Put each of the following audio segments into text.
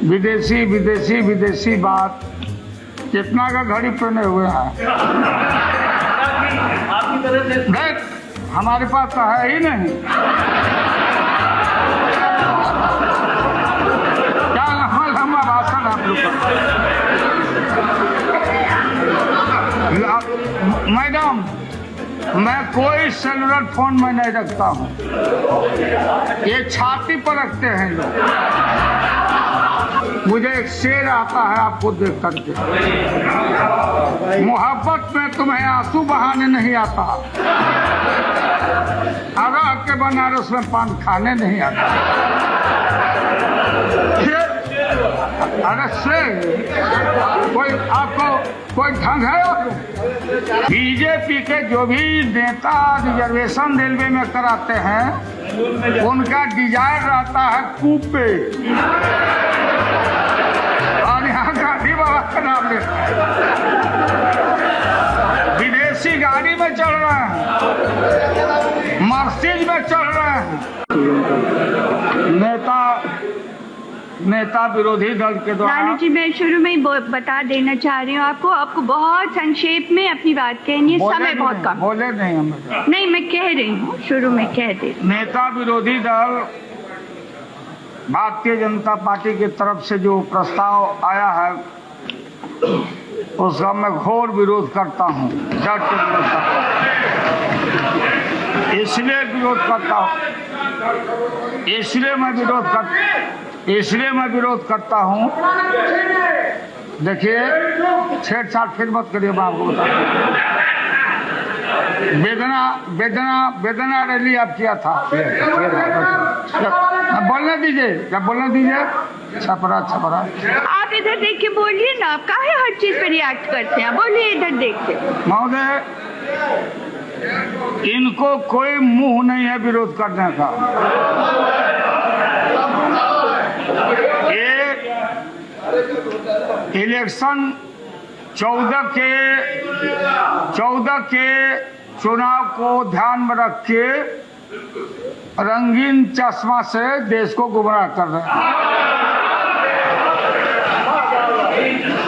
विदेशी विदेशी विदेशी बात कितना का घड़ी पहने हुए हैं। देख हमारे पास तो है ही नहीं। क्या लंबा भाषण आप लोग का। मैडम मैं कोई सेलुलर फोन में नहीं रखता हूँ, ये छाती पर रखते हैं लोग। मुझे एक शेर आता है आपको देख करके, मोहब्बत में तुम्हें आंसू बहाने नहीं आता, आरा के बनारस में पान खाने नहीं आता। अरे शेर कोई आपको कोई ढंग है? बीजेपी के जो भी नेता रिजर्वेशन रेलवे में कराते हैं उनका डिजायर रहता है कूपे, और यहाँ गांधी बाबा का नाम लेते हैं। विदेशी गाड़ी में चल रहे हैं, मर्सिडीज में चल रहे हैं। नेता विरोधी दल के द्वारा। लालू जी मैं शुरू में ही बता देना चाह रही हूँ आपको बहुत संक्षेप में अपनी बात कहनी है, समय बहुत कम। बोले नहीं हमें। नहीं मैं कह रही हूँ, शुरू में कह दे। नेता विरोधी दल भारतीय जनता पार्टी की तरफ से जो प्रस्ताव आया है उसका मैं घोर विरोध करता हूँ, डट के विरोध करता हूँ। इसलिए मैं विरोध करता हूँ। देखिए छेड़छाड़ फिर मत करिए, मैं आपको बताता हूँ। वेदना रैली आप किया था। बोलने दीजिए। छपरा आप इधर देख के बोलिए ना, आप काहे हर चीज पे रिएक्ट करते हैं, बोलिए इधर देख के। महोदय इनको कोई मुंह नहीं है विरोध करने का। ये इलेक्शन 14 के चुनाव को ध्यान में रख के रंगीन चश्मा से देश को गुमराह कर रहे हैं।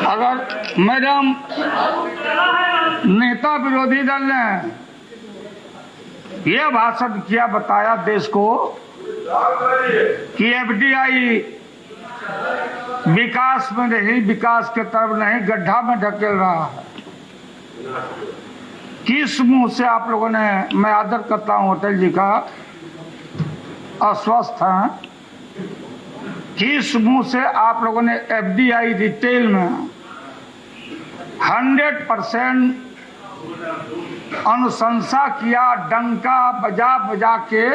अगर मैडम नेता विरोधी दल ने यह भाषण किया, बताया देश को कि एफडीआई विकास में नहीं, विकास के तरफ नहीं, गड्ढा में ढकेल रहा है। किस मुंह से आप लोगों ने, मैं आदर करता हूं होटल जी का, अस्वस्थ हैं, किस मुंह से आप लोगों ने एफडीआई रिटेल में 100% अनुशंसा किया, डंका बजा के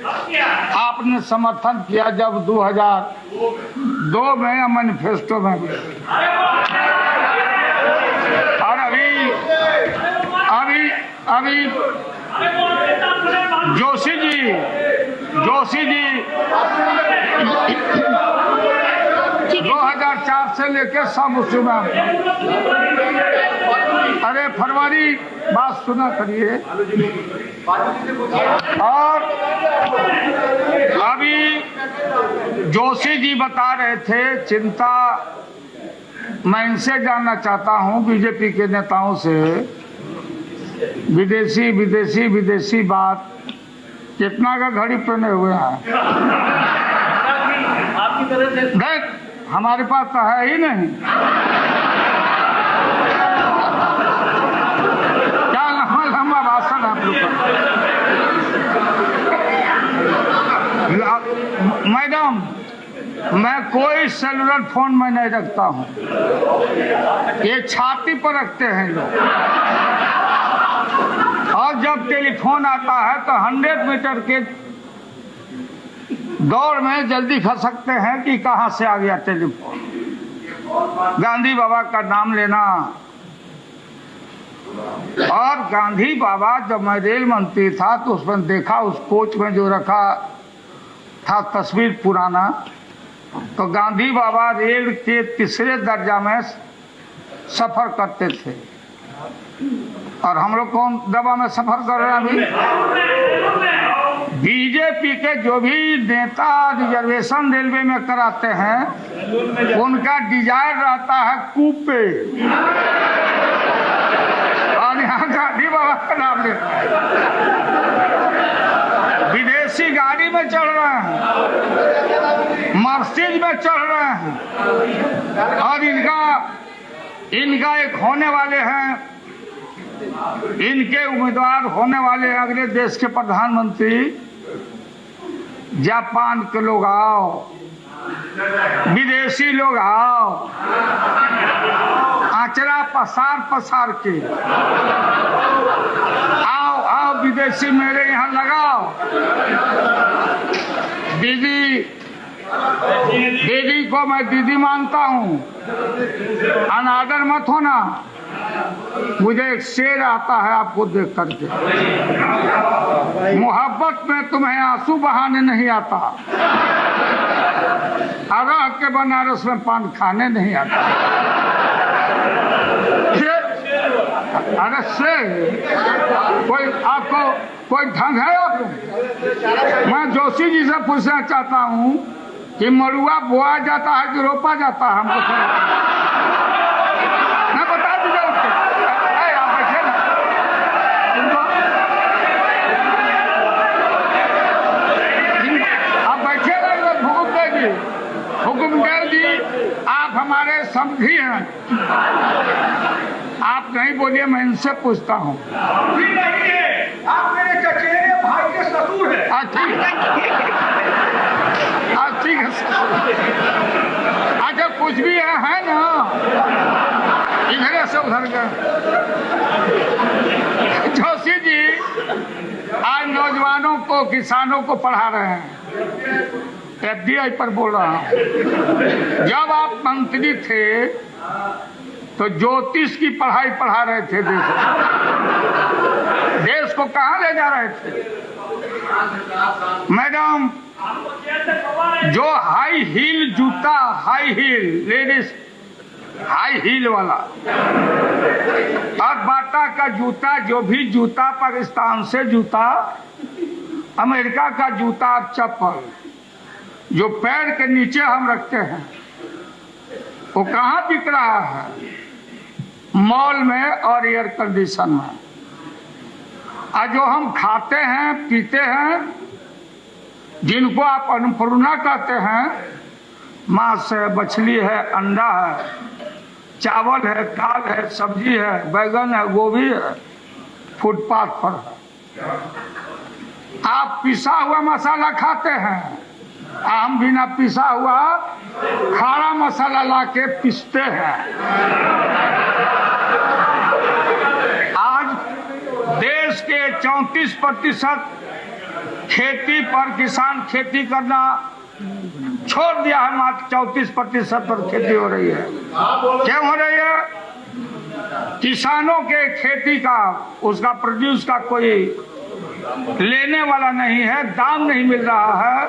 आपने समर्थन किया जब 2002 में मैनिफेस्टो में भी। और अभी जोशी जी 2004 से लेके सब उसमें। अरे फरवरी बात सुना करिए। और अभी जोशी जी बता रहे थे चिंता, मैं इनसे जानना चाहता हूं बीजेपी के नेताओं से, विदेशी बात कितना का घड़ी पहने हुए हैं। देख हमारे पास तो है ही नहीं। क्या लंबा भाषण आप लोग का। मैडम मैं कोई सेलुलर फोन में नहीं रखता हूँ, ये छाती पर रखते हैं लोग। और जब टेलीफोन आता है तो 100 मीटर के दौड़ में जल्दी खसकते हैं कि कहां से आ गया टेलीफोन। गांधी बाबा का नाम लेना, और गांधी बाबा जब मैं रेल मंत्री था तो उसमें देखा, उस कोच में जो रखा था तस्वीर पुराना, तो गांधी बाबा रेल के 3रे दर्जा में सफर करते थे। और हम लोग कौन दबा में सफर कर रहे हैं अभी? बीजेपी के जो भी नेता रिजर्वेशन रेलवे में कराते हैं उनका डिजायर रहता है कूपे और यहाँ गांधी बाबा का नाम लेता है। विदेशी गाड़ी में चढ़ रहे हैं, मर्सिडीज में चढ़ रहे हैं और इनका एक होने वाले हैं, इनके उम्मीदवार होने वाले अगले देश के प्रधानमंत्री। जापान के लोग आओ, विदेशी लोग आओ, आचरा पसार पसार के आओ आओ विदेशी मेरे यहाँ लगाओ। दीदी को मैं दीदी मानता हूँ, अनादर मत होना। मुझे एक शेर आता है आपको देख करके, मोहब्बत में तुम्हें आंसू बहाने नहीं आता, अरह के बनारस में पान खाने नहीं आता। अरे शेर कोई आपको कोई ढंग है आपको? मैं जोशी जी से पूछना चाहता हूँ कि मड़ुआ बोया जाता है कि रोपा जाता है? हमको मैं बता दीजिए उसको। आप बैठे ना, आप बैठे ना, हुकुमदेव जी आप हमारे समझी हैं, आप नहीं बोलिए, मैं इनसे पूछता हूँ। आप मेरे चचेरे भाई के ससुर हैं। ठीक है, अच्छा कुछ भी है ना, इधर से उधर गए। जोशी जी आज नौजवानों को, किसानों को पढ़ा रहे हैं, एफडीआई पर बोल रहा हूँ। जब आप मंत्री थे तो ज्योतिष की पढ़ाई पढ़ा रहे थे, देश को कहाँ ले जा रहे थे? मैडम, जो हाई हील जूता, high heel ladies, high heel वाला और बाटा का जूता, जो भी जूता, पाकिस्तान से जूता, अमेरिका का जूता, चप्पल जो पैर के नीचे हम रखते हैं, वो कहाँ बिक रहा है? मॉल में और एयर कंडीशन में। और जो हम खाते हैं, पीते हैं, जिनको आप अन्नपूर्णा कहते हैं, मांस है, मछली है, अंडा है, चावल है, दाल है, सब्जी है, बैगन है, गोभी है, फुटपाथ पर है। आप पिसा हुआ मसाला खाते हैं, हम बिना पिसा हुआ खारा मसाला ला के पीसते हैं। आज देश के 34% खेती पर, किसान खेती करना छोड़ दिया है, मात्र 34% पर खेती हो रही है। क्यों हो रही है? किसानों के खेती का, उसका प्रोड्यूस का कोई लेने वाला नहीं है, दाम नहीं मिल रहा है।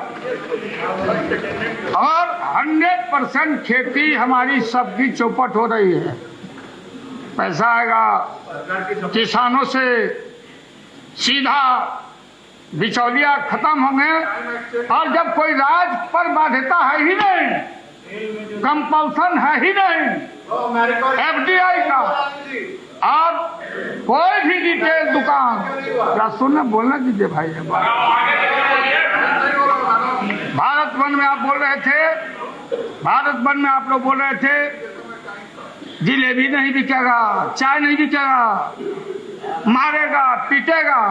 और 100% खेती हमारी सबकी चौपट हो रही है। पैसा आएगा किसानों से, सीधा बिचौलिया खत्म होंगे। और जब कोई राज पर बाध्यता है ही नहीं, कंपल्सन है ही नहीं एफडीआई का, और कोई भी रिटेल दुकान, क्या सुनना बोलना दीजिए भाई। भारत बंद में आप बोल रहे थे, भारत बंद में आप लोग बोल रहे थे जिलेबी नहीं बिकेगा, चाय नहीं बिकेगा, मारेगा, पीटेगा।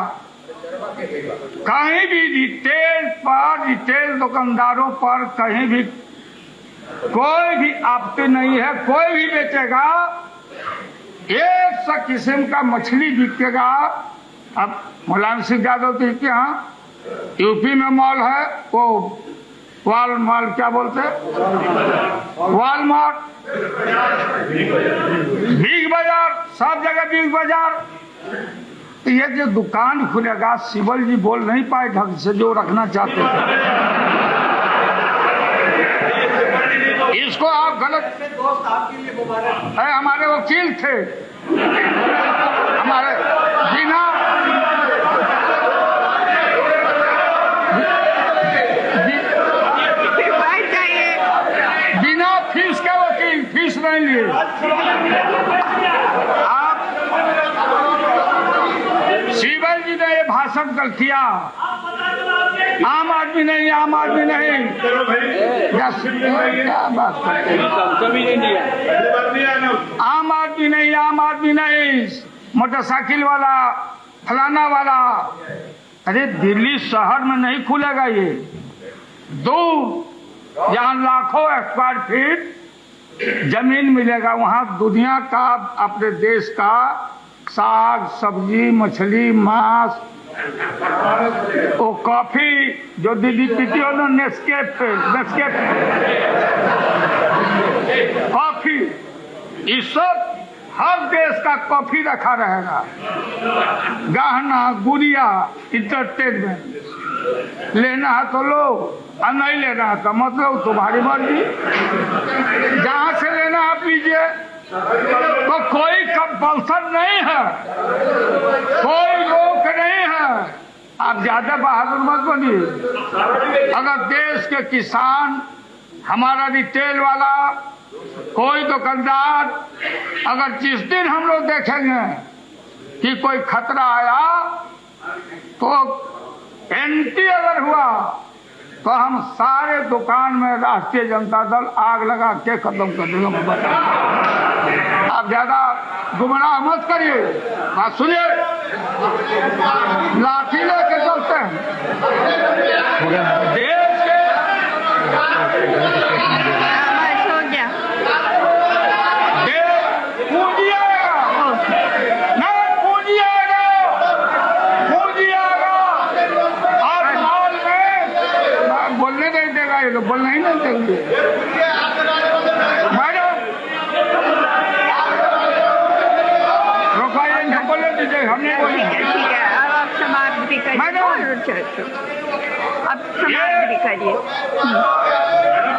कहीं भी रिटेल पर, रिटेल दुकानदारों पर कहीं भी कोई भी आपत्ति नहीं है, कोई भी बेचेगा। एक सा किस्म का मछली बिकेगा। अब मुलायम सिंह यादव जी के यहाँ यूपी में मॉल है, वो वालमार्ट, क्या बोलते हैं, वालमार्ट, बिग बाजार, सब जगह बिग बाजार। ये जो दुकान खुलेगा, सिबल जी बोल नहीं पाए ढंग से जो रखना चाहते हैं, इसको आप गलत। हमारे वकील थे, हमारे बिना पहन लिए। आप शिवल जी ने ये भाषण कर किया, आम आदमी नहीं, आम आदमी नहीं। क्या बात करते हैं? आम आदमी नहीं, आम आदमी नहीं, मोटरसाइकिल वाला, फलाना वाला। अरे दिल्ली शहर में नहीं खुलेगा ये। दूर जहाँ लाखों स्क्वायर फीट जमीन मिलेगा, वहाँ दुनिया का, अपने देश का साग सब्जी, मछली, मांस, वो कॉफी जो दीदी पीती हो ना, नेस्केफे कॉफी, इस सब हर देश का कॉफी रखा रहेगा। गहना, गुड़िया, इंटरटेनमेंट, लेना है तो लो और नहीं लेना है तो मतलब तुम्हारी मर्जी। जहाँ से लेना है लीजिए, तो कोई कंपल्सन नहीं है, कोई रोक नहीं है। आप ज्यादा बहादुर मत बनिए। अगर देश के किसान, हमारा रिटेल वाला, कोई दुकानदार, अगर जिस दिन हम लोग देखेंगे कि कोई खतरा आया, तो एंटी अगर हुआ, तो हम सारे दुकान में राष्ट्रीय जनता दल आग लगा के खत्म कर देंगे। आप ज्यादा गुमराह मत करिए, बात सुनिए। लाठी लेके चलते हैं देश के। पूंजी आएगा, नहीं पूंजी आएगा, पूंजी आएगा और माल में बोलने नहीं देगा, ये लोग बोलना ही नहीं देंगे। मैडम रोकाइए, इनको बोलने दीजिए, हमने बोला। ठीक है, अब आप समाप्त भी करिए। मैडम अब समाप्त भी करिए।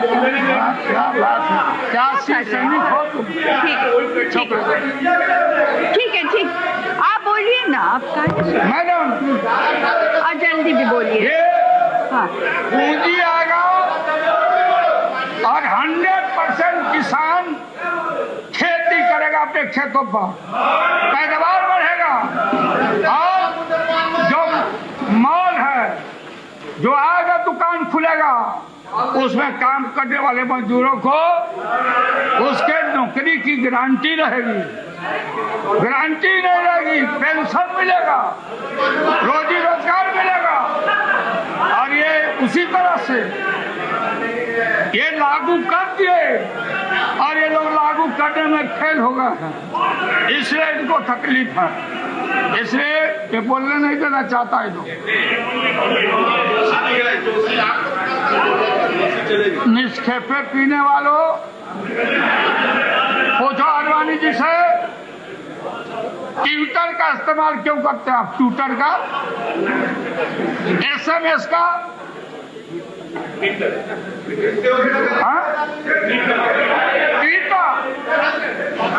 क्या बात है, क्या सैनिक हो तुम। ठीक है, ठीक है, ठीक। आप बोलिए ना, आप कहा मैडम, और जल्दी भी बोलिए। हाँ, पूंजी आएगा और 100% किसान खेती करेगा अपने खेतों पर, पैदावार बढ़ेगा। और जो मॉल है, जो आएगा दुकान खुलेगा, उसमें काम करने वाले मजदूरों को उसके नौकरी की गारंटी रहेगी, गारंटी नहीं रहेगी, पेंशन मिलेगा, रोजी रोजगार मिलेगा। और ये उसी तरह से ये लागू कर दिए और ये लोग लागू करने में फेल हो गए हैं, इसलिए इनको तकलीफ है, इसलिए ये बोलने नहीं देना चाहता है लोग। निष्खेपे पीने वालों, पूछो आडवाणी जी से, ट्विटर का इस्तेमाल क्यों करते हैं आप? ट्विटर का, SMS का,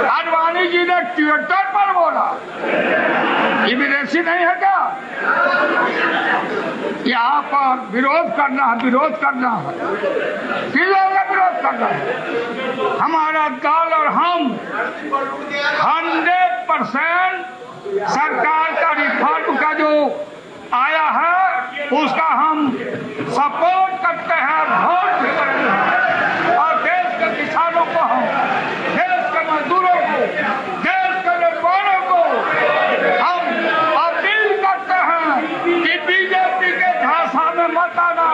आडवाणी जी ने ट्विटर पर बोला, ये विदेशी नहीं है क्या? यहाँ पर विरोध करना है, विरोध करना है, किस जगह विरोध करना है? हमारा दल और हम 100% सरकार का रिफॉर्म का जो आया है उसका हम सपोर्ट करते हैं, वोट भी करेंगे। और देश के किसानों को, हम देश के मजदूरों को, देश के नौजवानों को हम अपील करते हैं कि बीजेपी के झांसा में मत आना,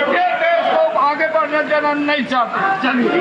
ये देश को आगे बढ़ने देना नहीं चाहते। चलिए।